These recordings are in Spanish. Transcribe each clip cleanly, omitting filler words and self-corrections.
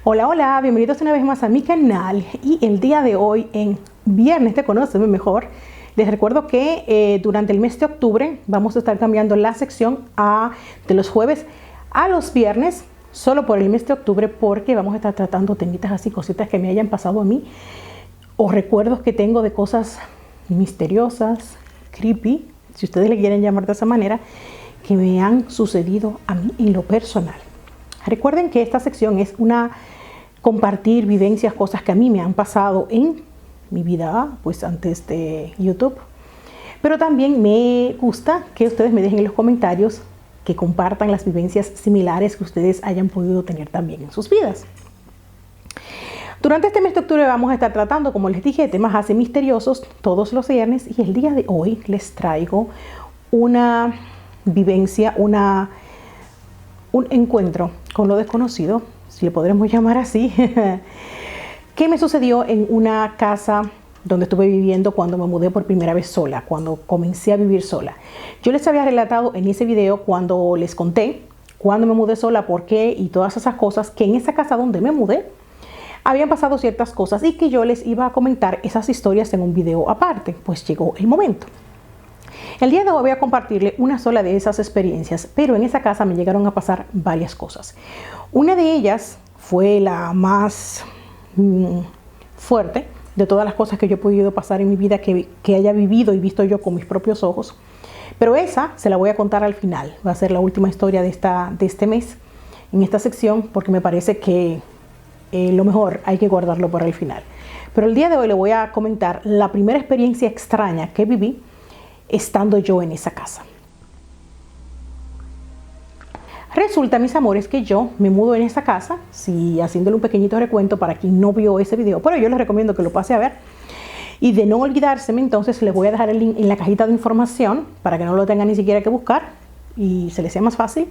Hola, hola, bienvenidos una vez más a mi canal y el día de hoy en Viernes de Conóceme Mejor, les recuerdo que durante el mes de octubre vamos a estar cambiando la sección de los jueves a los viernes, solo por el mes de octubre, porque vamos a estar tratando temitas así, cositas que me hayan pasado a mí o recuerdos que tengo de cosas misteriosas, creepy, si ustedes le quieren llamar de esa manera, que me han sucedido a mí en lo personal. Recuerden que esta sección es compartir vivencias, cosas que a mí me han pasado en mi vida, pues antes de YouTube. Pero también me gusta que ustedes me dejen en los comentarios que compartan las vivencias similares que ustedes hayan podido tener también en sus vidas. Durante este mes de octubre vamos a estar tratando, como les dije, temas así misteriosos todos los viernes, y el día de hoy les traigo una vivencia, un encuentro con lo desconocido, si le podremos llamar así, que me sucedió en una casa donde estuve viviendo cuando me mudé por primera vez sola, cuando comencé a vivir sola. Yo les había relatado en ese video cuando les conté cuando me mudé sola, por qué y todas esas cosas, que en esa casa donde me mudé habían pasado ciertas cosas y que yo les iba a comentar esas historias en un video aparte. Pues llegó el momento. El día de hoy voy a compartirle una sola de esas experiencias, pero en esa casa me llegaron a pasar varias cosas. Una de ellas fue la más fuerte de todas las cosas que yo he podido pasar en mi vida, que haya vivido y visto yo con mis propios ojos. Pero esa se la voy a contar al final. Va a ser la última historia de este mes en esta sección, porque me parece que lo mejor hay que guardarlo para el final. Pero el día de hoy le voy a comentar la primera experiencia extraña que viví estando yo en esa casa. Resulta, mis amores, que yo me mudo en esa casa, haciéndole un pequeñito recuento para quien no vio ese video, pero yo les recomiendo que lo pase a ver. Y de no olvidárseme, entonces les voy a dejar el link en la cajita de información para que no lo tengan ni siquiera que buscar y se les sea más fácil,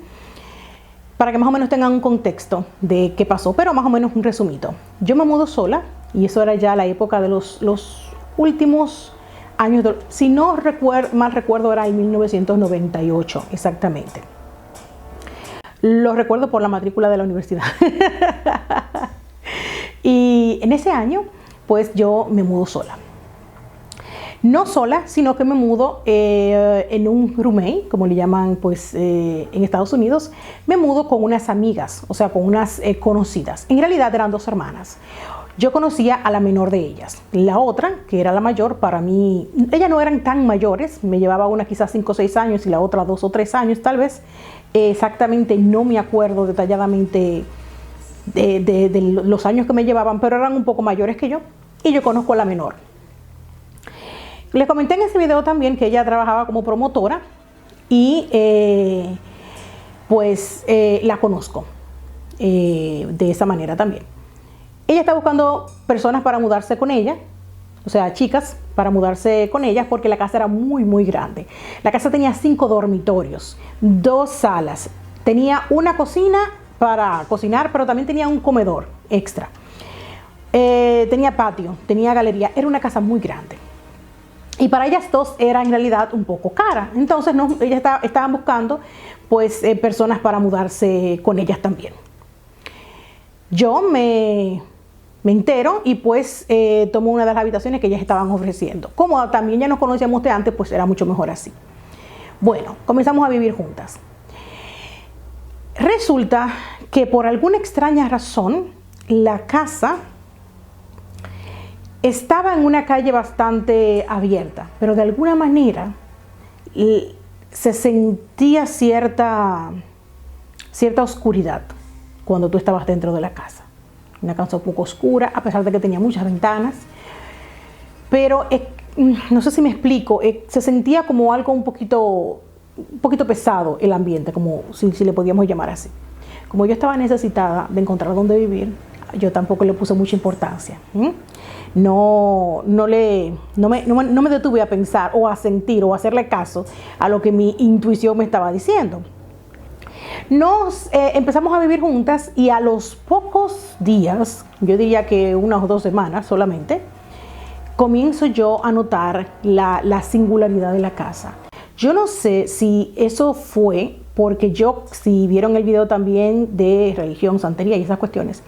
para que más o menos tengan un contexto de qué pasó, pero más o menos un resumito. Yo me mudo sola y eso era ya la época de los últimos años, si no mal recuerdo, era en 1998 exactamente. Lo recuerdo por la matrícula de la universidad. Y en ese año, pues yo me mudo sola. No sola, sino que me mudo en un roommate, como le llaman pues en Estados Unidos. Me mudo con unas amigas, o sea, con unas conocidas. En realidad eran dos hermanas. Yo conocía a la menor de ellas. La otra, que era la mayor, para mí, ellas no eran tan mayores. Me llevaba una quizás 5 o 6 años y la otra 2 o 3 años tal vez. Exactamente no me acuerdo detalladamente de los años que me llevaban, pero eran un poco mayores que yo. Y yo conozco a la menor. Les comenté en ese video también que ella trabajaba como promotora y la conozco de esa manera también. Ella está buscando personas para mudarse con ella, o sea, chicas para mudarse con ellas, porque la casa era muy, muy grande. La casa tenía 5 dormitorios, 2 salas, tenía una cocina para cocinar, pero también tenía un comedor extra. Tenía patio, tenía galería, era una casa muy grande. Y para ellas dos era en realidad un poco cara. Entonces ellas estaban buscando pues personas para mudarse con ellas también. Yo me entero y pues tomo una de las habitaciones que ellas estaban ofreciendo. Como también ya nos conocíamos de antes, pues era mucho mejor así. Bueno, comenzamos a vivir juntas. Resulta que por alguna extraña razón la casa estaba en una calle bastante abierta, pero de alguna manera se sentía cierta oscuridad cuando tú estabas dentro de la casa. Una casa un poco oscura, a pesar de que tenía muchas ventanas. Pero no sé si me explico, se sentía como algo un poquito pesado el ambiente, como si le podíamos llamar así. Como yo estaba necesitada de encontrar dónde vivir, yo tampoco le puse mucha importancia. No me detuve a pensar o a sentir o a hacerle caso a lo que mi intuición me estaba diciendo. Nos empezamos a vivir juntas y a los pocos días, yo diría que 1 o 2 semanas solamente, comienzo yo a notar la singularidad de la casa. Yo no sé si eso fue porque si vieron el video también de religión, santería y esas cuestiones,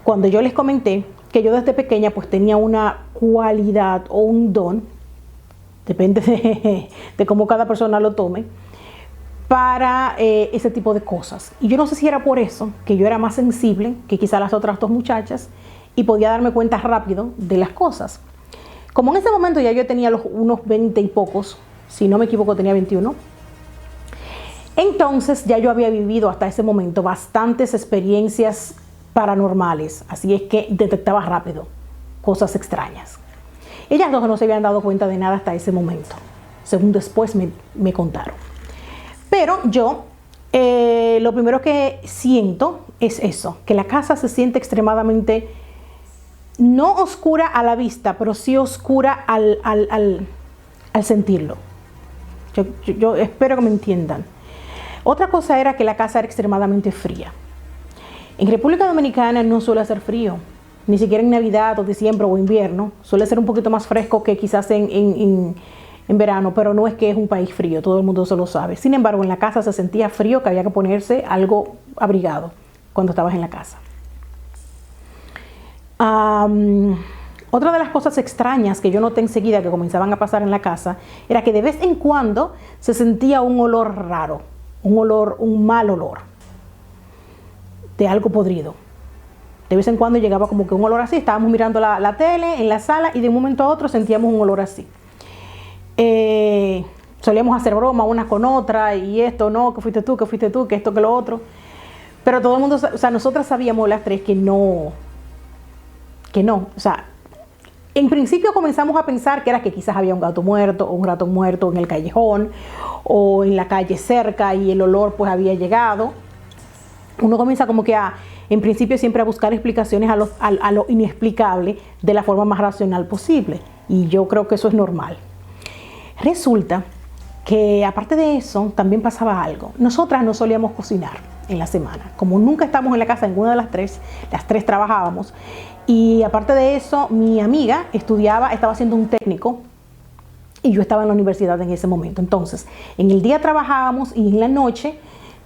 cuando yo les comenté que yo desde pequeña pues tenía una cualidad o un don, depende de cómo cada persona lo tome, para ese tipo de cosas. Y yo no sé si era por eso, que yo era más sensible que quizá las otras dos muchachas y podía darme cuenta rápido de las cosas. Como en ese momento ya yo tenía unos 20 y pocos, si no me equivoco tenía 21, entonces ya yo había vivido hasta ese momento bastantes experiencias paranormales, así es que detectaba rápido cosas extrañas. Ellas dos no se habían dado cuenta de nada hasta ese momento, según después me contaron. Pero yo lo primero que siento es eso, que la casa se siente extremadamente, no oscura a la vista, pero sí oscura al sentirlo. Yo espero que me entiendan. Otra cosa era que la casa era extremadamente fría. En República Dominicana no suele hacer frío, ni siquiera en Navidad o diciembre o invierno. Suele ser un poquito más fresco que quizás en verano, pero no es que es un país frío, todo el mundo se lo sabe. Sin embargo, en la casa se sentía frío, que había que ponerse algo abrigado cuando estabas en la casa. Otra de las cosas extrañas que yo noté enseguida que comenzaban a pasar en la casa era que de vez en cuando se sentía un olor raro, un mal olor de algo podrido. De vez en cuando llegaba como que un olor así, estábamos mirando la tele en la sala y de un momento a otro sentíamos un olor así. Solíamos hacer broma una con otra y esto, no, que fuiste tú, que esto, que lo otro. Pero todo el mundo, o sea, nosotras sabíamos las tres que no. O sea, en principio comenzamos a pensar que era que quizás había un gato muerto o un ratón muerto en el callejón o en la calle cerca y el olor pues había llegado. Uno comienza como que en principio siempre a buscar explicaciones a lo inexplicable de la forma más racional posible. Y yo creo que eso es normal. Resulta que aparte de eso también pasaba algo. Nosotras no solíamos cocinar en la semana. Como nunca estábamos en la casa, ninguna de las tres trabajábamos. Y aparte de eso, mi amiga estaba haciendo un técnico y yo estaba en la universidad en ese momento. Entonces, en el día trabajábamos y en la noche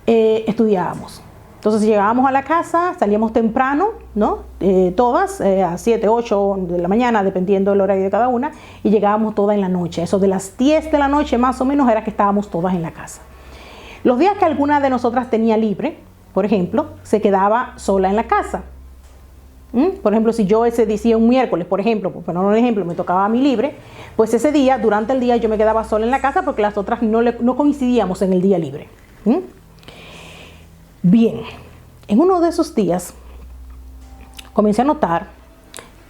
estudiábamos. Entonces llegábamos a la casa, salíamos temprano, ¿no? Todas, a 7, 8 de la mañana, dependiendo del horario de cada una, y llegábamos todas en la noche. Eso de las 10 de la noche más o menos era que estábamos todas en la casa. Los días que alguna de nosotras tenía libre, por ejemplo, se quedaba sola en la casa. Por ejemplo, si yo ese día, un miércoles, por ejemplo, por poner un ejemplo, me tocaba a mí libre, pues ese día, durante el día, yo me quedaba sola en la casa porque las otras no coincidíamos en el día libre. Bien, en uno de esos días comencé a notar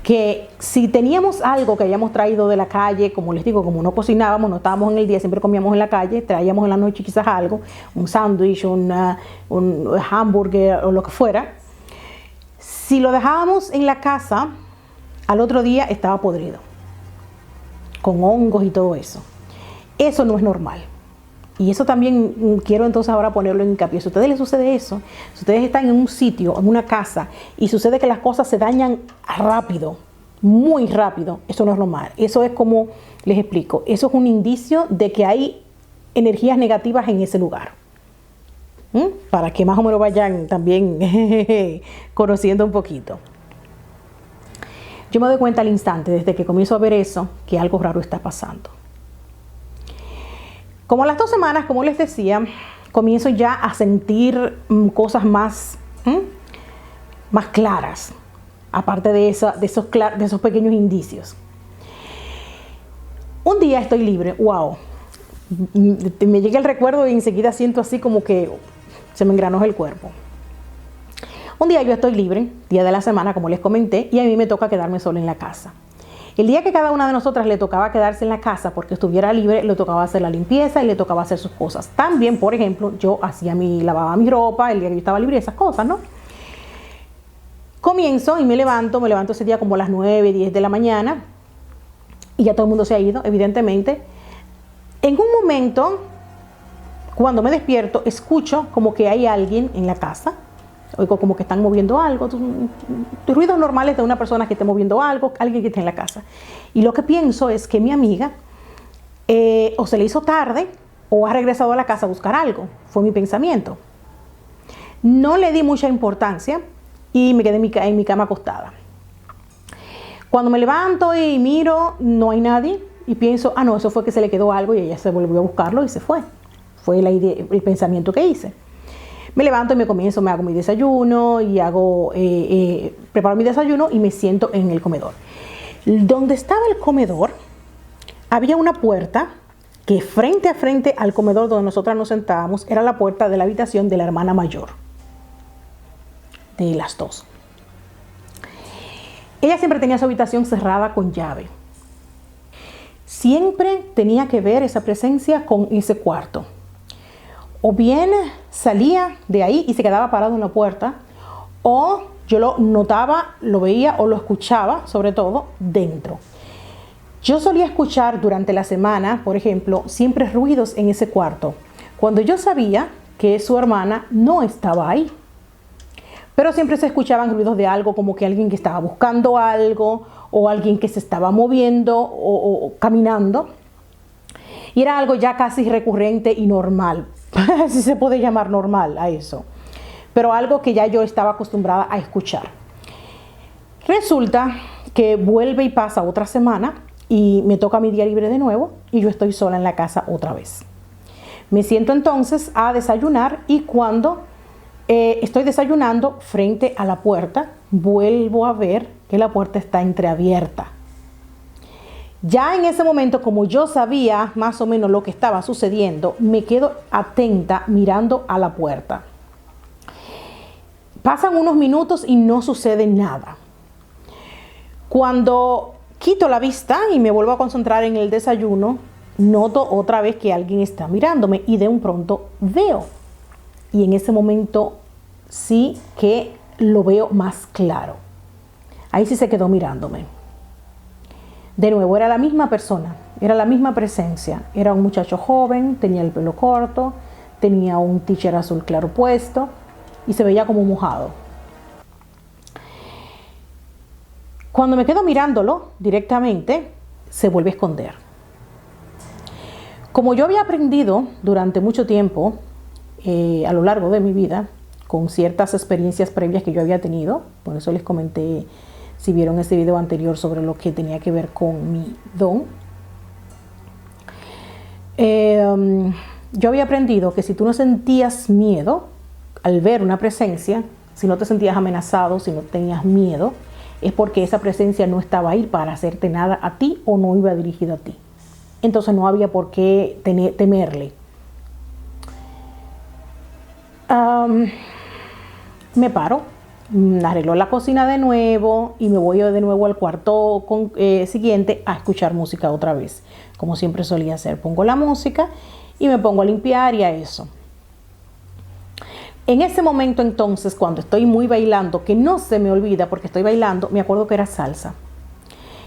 que si teníamos algo que hayamos traído de la calle, como les digo, como no cocinábamos, no estábamos en el día, siempre comíamos en la calle, traíamos en la noche quizás algo, un sándwich, un hamburger o lo que fuera. Si lo dejábamos en la casa, al otro día estaba podrido, con hongos y todo eso. Eso no es normal. Y eso también quiero entonces ahora ponerlo en hincapié. Si a ustedes les sucede eso, si ustedes están en un sitio, en una casa, y sucede que las cosas se dañan rápido, muy rápido, eso no es normal. Eso es como les explico, eso es un indicio de que hay energías negativas en ese lugar. Para que más o menos vayan también conociendo un poquito. Yo me doy cuenta al instante, desde que comienzo a ver eso, que algo raro está pasando. Como a las 2 semanas, como les decía, comienzo ya a sentir cosas más claras, aparte de esos pequeños indicios. Un día estoy libre, wow, me llega el recuerdo y enseguida siento así como que se me engranó el cuerpo. Un día yo estoy libre, día de la semana, como les comenté, y a mí me toca quedarme sola en la casa. El día que cada una de nosotras le tocaba quedarse en la casa porque estuviera libre, le tocaba hacer la limpieza y le tocaba hacer sus cosas. También, por ejemplo, yo lavaba mi ropa el día que yo estaba libre, esas cosas, ¿no? Comienzo y me levanto ese día como a las 9, 10 de la mañana y ya todo el mundo se ha ido, evidentemente. En un momento, cuando me despierto, escucho como que hay alguien en la casa. Oigo como que están moviendo algo, ruidos normales de una persona que esté moviendo algo, alguien que esté en la casa. Y lo que pienso es que mi amiga o se le hizo tarde o ha regresado a la casa a buscar algo. Fue mi pensamiento. No le di mucha importancia y me quedé en mi cama acostada. Cuando me levanto y miro, no hay nadie y pienso, ah, no, eso fue que se le quedó algo y ella se volvió a buscarlo y se fue. Fue la idea, el pensamiento que hice. Me levanto y me hago mi desayuno y preparo mi desayuno y me siento en el comedor. Donde estaba el comedor, había una puerta que frente a frente al comedor donde nosotras nos sentábamos era la puerta de la habitación de la hermana mayor, de las dos. Ella siempre tenía su habitación cerrada con llave. Siempre tenía que ver esa presencia con ese cuarto. O bien salía de ahí y se quedaba parado en la puerta, o yo lo notaba, lo veía o lo escuchaba, sobre todo, dentro. Yo solía escuchar durante la semana, por ejemplo, siempre ruidos en ese cuarto, cuando yo sabía que su hermana no estaba ahí. Pero siempre se escuchaban ruidos de algo, como que alguien que estaba buscando algo, o alguien que se estaba moviendo o caminando. Y era algo ya casi recurrente y normal, si se puede llamar normal a eso. Pero algo que ya yo estaba acostumbrada a escuchar. Resulta que vuelve y pasa otra semana y me toca mi día libre de nuevo y yo estoy sola en la casa otra vez. Me siento entonces a desayunar y cuando estoy desayunando frente a la puerta, vuelvo a ver que la puerta está entreabierta. Ya en ese momento, como yo sabía más o menos lo que estaba sucediendo, me quedo atenta mirando a la puerta. Pasan unos minutos y no sucede nada. Cuando quito la vista y me vuelvo a concentrar en el desayuno, noto otra vez que alguien está mirándome y de un pronto veo. Y en ese momento sí que lo veo más claro. Ahí sí se quedó mirándome. De nuevo, era la misma persona, era la misma presencia. Era un muchacho joven, tenía el pelo corto, tenía un t-shirt azul claro puesto y se veía como mojado. Cuando me quedo mirándolo directamente, se vuelve a esconder. Como yo había aprendido durante mucho tiempo, a lo largo de mi vida, con ciertas experiencias previas que yo había tenido, por eso les comenté, si vieron ese video anterior, sobre lo que tenía que ver con mi don. Yo había aprendido que si tú no sentías miedo al ver una presencia, si no te sentías amenazado, si no tenías miedo, es porque esa presencia no estaba ahí para hacerte nada a ti o no iba dirigida a ti. Entonces no había por qué temerle. Me paro, arreglo la cocina de nuevo y me voy de nuevo al cuarto siguiente a escuchar música otra vez, como siempre solía hacer. Pongo la música y me pongo a limpiar y a eso. En ese momento entonces, cuando estoy muy bailando, que no se me olvida porque estoy bailando, me acuerdo que era salsa.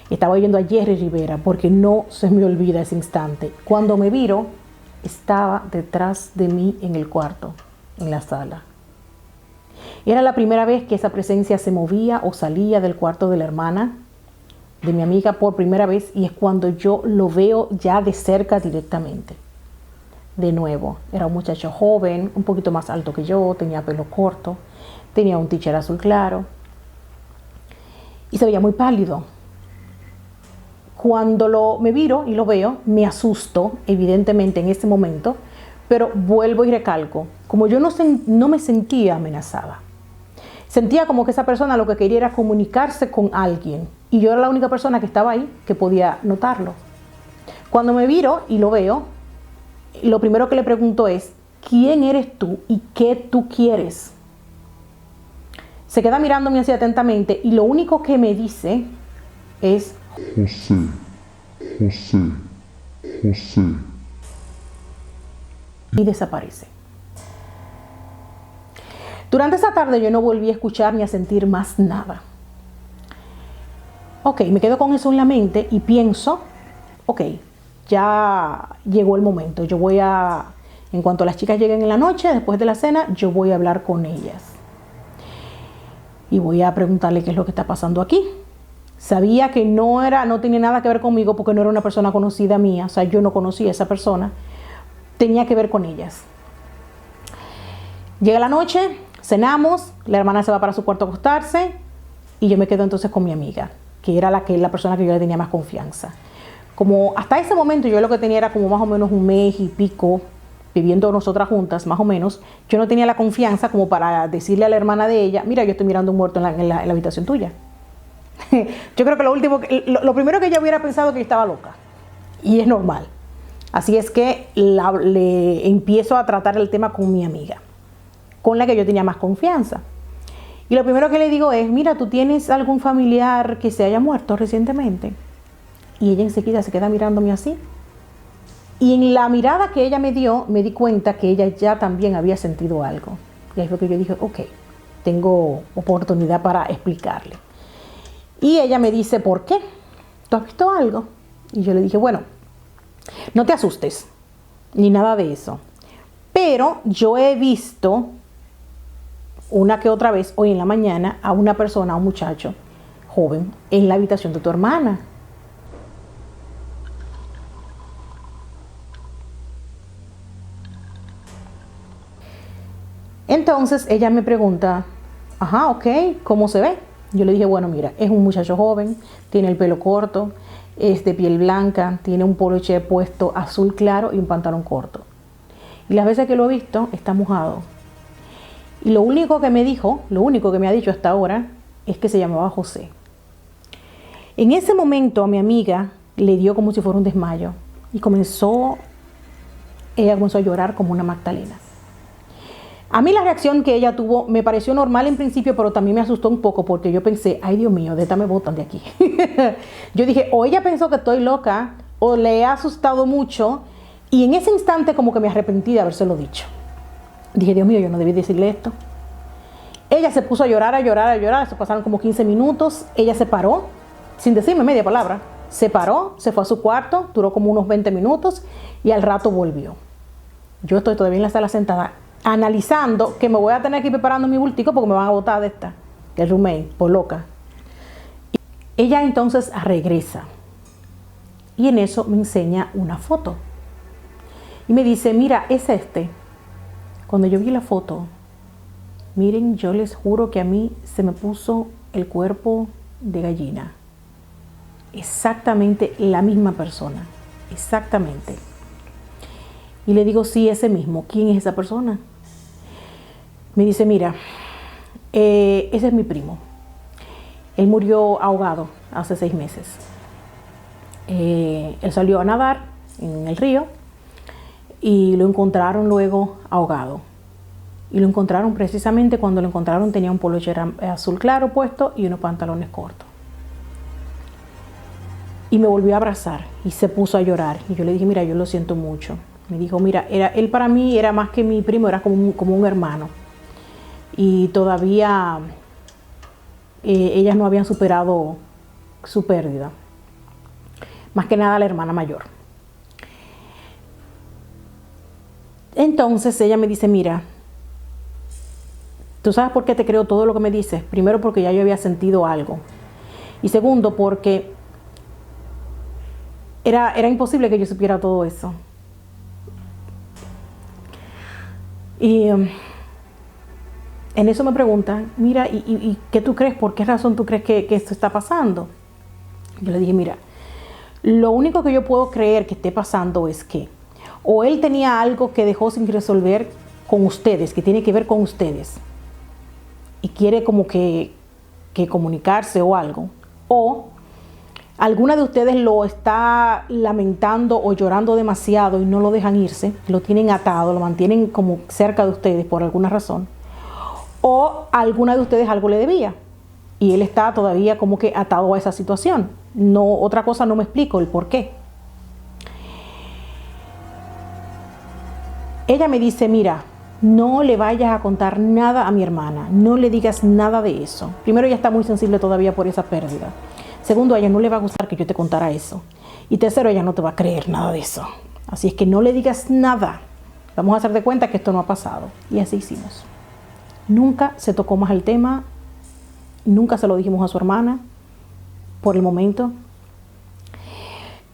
Estaba oyendo a Jerry Rivera porque no se me olvida ese instante. Cuando me viro, estaba detrás de mí en el cuarto, en la sala. Era la primera vez que esa presencia se movía o salía del cuarto de la hermana, de mi amiga, por primera vez, y es cuando yo lo veo ya de cerca directamente. De nuevo, era un muchacho joven, un poquito más alto que yo, tenía pelo corto, tenía un t-shirt azul claro y se veía muy pálido. Cuando me viro y lo veo, me asusto, evidentemente, en ese momento, pero vuelvo y recalco, como yo no me sentía amenazada. Sentía como que esa persona lo que quería era comunicarse con alguien y yo era la única persona que estaba ahí que podía notarlo. Cuando me viro y lo veo, lo primero que le pregunto es, ¿quién eres tú y qué tú quieres? Se queda mirándome así atentamente y lo único que me dice es José. Y desaparece. Durante esa tarde yo no volví a escuchar ni a sentir más nada. Ok, me quedo con eso en la mente y pienso, ok, ya llegó el momento. En cuanto las chicas lleguen en la noche, después de la cena, yo voy a hablar con ellas. Y voy a preguntarle qué es lo que está pasando aquí. Sabía que no tenía nada que ver conmigo porque no era una persona conocida mía. O sea, yo no conocía a esa persona. Tenía que ver con ellas. Llega la noche, Cenamos, la hermana se va para su cuarto a acostarse y yo me quedo entonces con mi amiga, que era la persona que yo le tenía más confianza. Como hasta ese momento yo lo que tenía era como más o menos un mes y pico viviendo nosotras juntas, más o menos. Yo no tenía la confianza como para decirle a la hermana de ella, mira, yo estoy mirando un muerto en la habitación tuya. Yo creo que lo primero que ella hubiera pensado es que yo estaba loca. Y es normal. Así es que le empiezo a tratar el tema con mi amiga, con la que yo tenía más confianza. Y lo primero que le digo es, mira, ¿tú tienes algún familiar que se haya muerto recientemente? Y ella enseguida se queda mirándome así. Y en la mirada que ella me dio, me di cuenta que ella ya también había sentido algo. Y ahí fue que yo dije, ok, tengo oportunidad para explicarle. Y ella me dice, ¿por qué? ¿Tú has visto algo? Y yo le dije, bueno, no te asustes, ni nada de eso. Pero yo he visto una que otra vez, hoy en la mañana, a una persona, a un muchacho joven, en la habitación de tu hermana. Entonces ella me pregunta, ajá, ok, ¿cómo se ve? Yo le dije, bueno, mira, es un muchacho joven, tiene el pelo corto, es de piel blanca, tiene un poloché puesto azul claro y un pantalón corto. Y las veces que lo he visto, está mojado. Y lo único que me dijo, lo único que me ha dicho hasta ahora, es que se llamaba José. En ese momento a mi amiga le dio como si fuera un desmayo y ella comenzó a llorar como una Magdalena. A mí la reacción que ella tuvo me pareció normal en principio, pero también me asustó un poco porque yo pensé, ay Dios mío, de esta me botan de aquí. Yo dije, o ella pensó que estoy loca, o le he asustado mucho, y en ese instante como que me arrepentí de habérselo dicho. Dije, Dios mío, yo no debí decirle esto. Ella se puso a llorar, se pasaron como 15 minutos, ella se paró, sin decirme media palabra, se paró, se fue a su cuarto, duró como unos 20 minutos, y al rato volvió. Yo estoy todavía en la sala sentada, analizando que me voy a tener que ir preparando mi bultico porque me van a botar de esta, del roommate, por loca. Ella entonces regresa y en eso me enseña una foto y me dice, mira, es este. Cuando yo vi la foto, miren, yo les juro que a mí se me puso el cuerpo de gallina. Exactamente la misma persona, exactamente. Y le digo, sí, ese mismo. ¿Quién es esa persona? Me dice, mira, ese es mi primo. Él murió ahogado hace 6 meses. Él salió a nadar en el río y lo encontraron luego ahogado. Y lo encontraron precisamente cuando lo encontraron tenía un poloché azul claro puesto y unos pantalones cortos. Y me volvió a abrazar y se puso a llorar. Y yo le dije, mira, yo lo siento mucho. Me dijo, mira, él para mí era más que mi primo, era como un hermano. Y todavía ellas no habían superado su pérdida. Más que nada la hermana mayor. Entonces ella me dice, mira, ¿tú sabes por qué te creo todo lo que me dices? Primero porque ya yo había sentido algo. Y segundo porque era imposible que yo supiera todo eso. Y en eso me preguntan, mira, ¿y qué tú crees? ¿Por qué razón tú crees que esto está pasando? Yo le dije, mira, lo único que yo puedo creer que esté pasando es que o él tenía algo que dejó sin resolver con ustedes, que tiene que ver con ustedes, y quiere como que comunicarse o algo, o alguna de ustedes lo está lamentando o llorando demasiado y no lo dejan irse, lo tienen atado, lo mantienen como cerca de ustedes por alguna razón, o alguna de ustedes algo le debía y él está todavía como que atado a esa situación. No, otra cosa no me explico el por qué. Ella me dice, mira, no le vayas a contar nada a mi hermana, no le digas nada de eso. Primero, ella está muy sensible todavía por esa pérdida. Segundo, a ella no le va a gustar que yo te contara eso. Y tercero, ella no te va a creer nada de eso. Así es que no le digas nada. Vamos a hacer de cuenta que esto no ha pasado. Y así hicimos. Nunca se tocó más el tema. Nunca se lo dijimos a su hermana. Por el momento.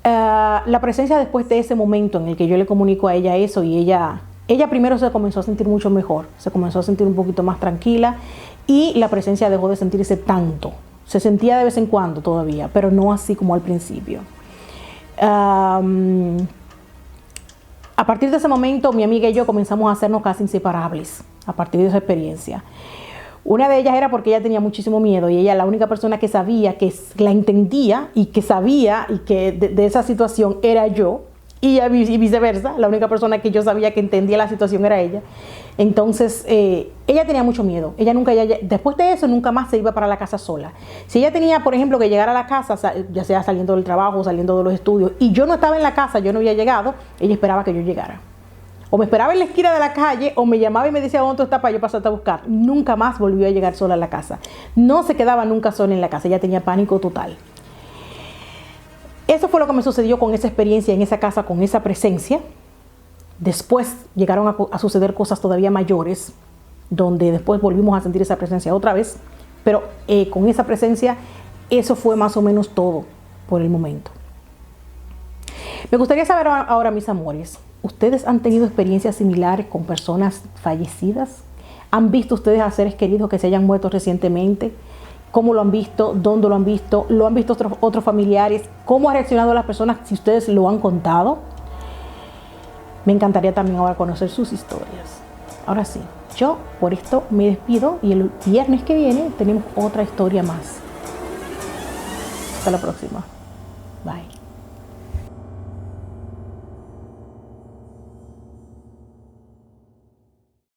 La presencia después de ese momento en el que yo le comunico a ella eso y ella Ella primero se comenzó a sentir mucho mejor, se comenzó a sentir un poquito más tranquila y la presencia dejó de sentirse tanto. Se sentía de vez en cuando todavía, pero no así como al principio. A partir de ese momento, mi amiga y yo comenzamos a hacernos casi inseparables, a partir de esa experiencia. Una de ellas era porque ella tenía muchísimo miedo y ella, la única persona que sabía, que la entendía y que sabía y que de esa situación era yo, y viceversa, la única persona que yo sabía que entendía la situación era ella. Entonces, ella tenía mucho miedo. Después de eso, nunca más se iba para la casa sola. Si ella tenía, por ejemplo, que llegar a la casa, ya sea saliendo del trabajo, saliendo de los estudios, y yo no estaba en la casa, yo no había llegado, ella esperaba que yo llegara. O me esperaba en la esquina de la calle, o me llamaba y me decía, ¿dónde tú estás para yo pasarte a buscar? Nunca más volvió a llegar sola a la casa. No se quedaba nunca sola en la casa, ella tenía pánico total. Eso fue lo que me sucedió con esa experiencia en esa casa, con esa presencia. Después llegaron a suceder cosas todavía mayores, donde después volvimos a sentir esa presencia otra vez. Pero con esa presencia, eso fue más o menos todo por el momento. Me gustaría saber ahora, mis amores, ¿ustedes han tenido experiencias similares con personas fallecidas? ¿Han visto ustedes a seres queridos que se hayan muerto recientemente? ¿Cómo lo han visto? ¿Dónde lo han visto? ¿Lo han visto otros familiares? ¿Cómo han reaccionado las personas si ustedes lo han contado? Me encantaría también ahora conocer sus historias. Ahora sí, yo por esto me despido y el viernes que viene tenemos otra historia más. Hasta la próxima. Bye.